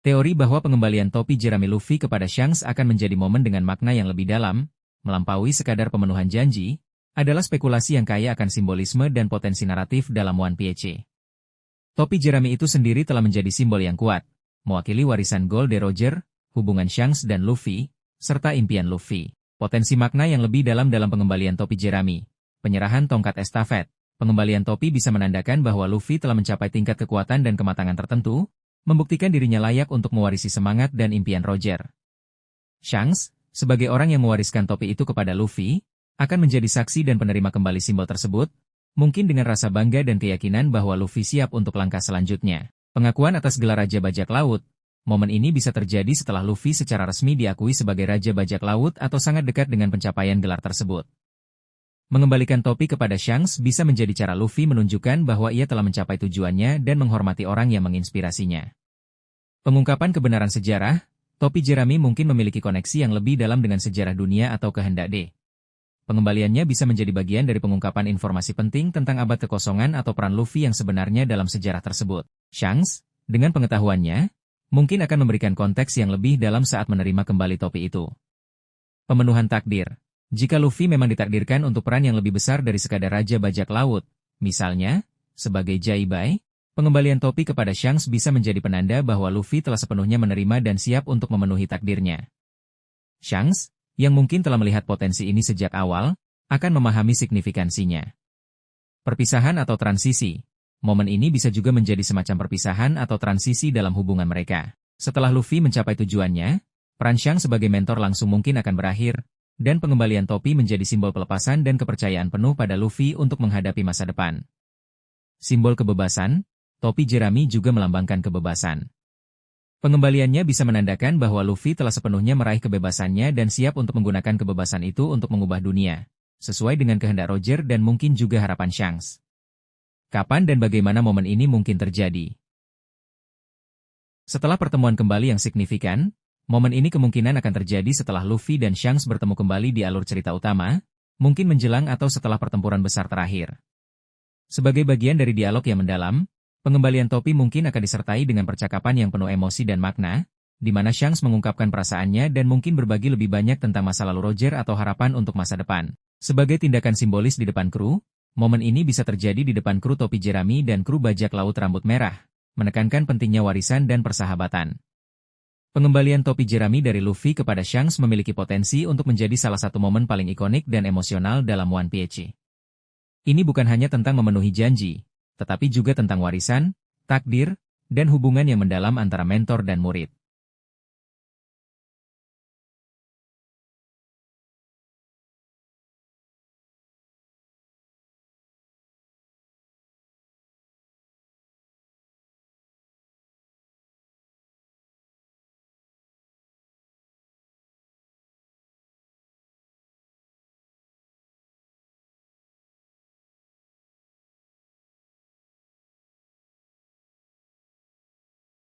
Teori bahwa pengembalian topi jerami Luffy kepada Shanks akan menjadi momen dengan makna yang lebih dalam, melampaui sekadar pemenuhan janji, adalah spekulasi yang kaya akan simbolisme dan potensi naratif dalam One Piece. Topi jerami itu sendiri telah menjadi simbol yang kuat, mewakili warisan Gold Roger, hubungan Shanks dan Luffy, serta impian Luffy. Potensi makna yang lebih dalam pengembalian topi jerami, penyerahan tongkat estafet. Pengembalian topi bisa menandakan bahwa Luffy telah mencapai tingkat kekuatan dan kematangan tertentu, membuktikan dirinya layak untuk mewarisi semangat dan impian Roger. Shanks, sebagai orang yang mewariskan topi itu kepada Luffy, akan menjadi saksi dan penerima kembali simbol tersebut, mungkin dengan rasa bangga dan keyakinan bahwa Luffy siap untuk langkah selanjutnya. Pengakuan atas gelar Raja Bajak Laut. Momen ini bisa terjadi setelah Luffy secara resmi diakui sebagai Raja Bajak Laut atau sangat dekat dengan pencapaian gelar tersebut. Mengembalikan topi kepada Shanks bisa menjadi cara Luffy menunjukkan bahwa ia telah mencapai tujuannya dan menghormati orang yang menginspirasinya. Pengungkapan kebenaran sejarah, topi jerami mungkin memiliki koneksi yang lebih dalam dengan sejarah dunia atau kehendak D. Pengembaliannya bisa menjadi bagian dari pengungkapan informasi penting tentang abad kekosongan atau peran Luffy yang sebenarnya dalam sejarah tersebut. Shanks, dengan pengetahuannya, mungkin akan memberikan konteks yang lebih dalam saat menerima kembali topi itu. Pemenuhan takdir. Jika Luffy memang ditakdirkan untuk peran yang lebih besar dari sekadar Raja Bajak Laut, misalnya, sebagai Jaibai, pengembalian topi kepada Shanks bisa menjadi penanda bahwa Luffy telah sepenuhnya menerima dan siap untuk memenuhi takdirnya. Shanks, yang mungkin telah melihat potensi ini sejak awal, akan memahami signifikansinya. Perpisahan atau transisi. Momen ini bisa juga menjadi semacam perpisahan atau transisi dalam hubungan mereka. Setelah Luffy mencapai tujuannya, peran Shanks sebagai mentor langsung mungkin akan berakhir, dan pengembalian topi menjadi simbol pelepasan dan kepercayaan penuh pada Luffy untuk menghadapi masa depan. Simbol kebebasan, topi jerami juga melambangkan kebebasan. Pengembaliannya bisa menandakan bahwa Luffy telah sepenuhnya meraih kebebasannya dan siap untuk menggunakan kebebasan itu untuk mengubah dunia, sesuai dengan kehendak Roger dan mungkin juga harapan Shanks. Kapan dan bagaimana momen ini mungkin terjadi? Setelah pertemuan kembali yang signifikan, momen ini kemungkinan akan terjadi setelah Luffy dan Shanks bertemu kembali di alur cerita utama, mungkin menjelang atau setelah pertempuran besar terakhir. Sebagai bagian dari dialog yang mendalam, pengembalian topi mungkin akan disertai dengan percakapan yang penuh emosi dan makna, di mana Shanks mengungkapkan perasaannya dan mungkin berbagi lebih banyak tentang masa lalu Roger atau harapan untuk masa depan. Sebagai tindakan simbolis di depan kru, momen ini bisa terjadi di depan kru topi jerami dan kru bajak laut rambut merah, menekankan pentingnya warisan dan persahabatan. Pengembalian topi jerami dari Luffy kepada Shanks memiliki potensi untuk menjadi salah satu momen paling ikonik dan emosional dalam One Piece. Ini bukan hanya tentang memenuhi janji, tetapi juga tentang warisan, takdir, dan hubungan yang mendalam antara mentor dan murid.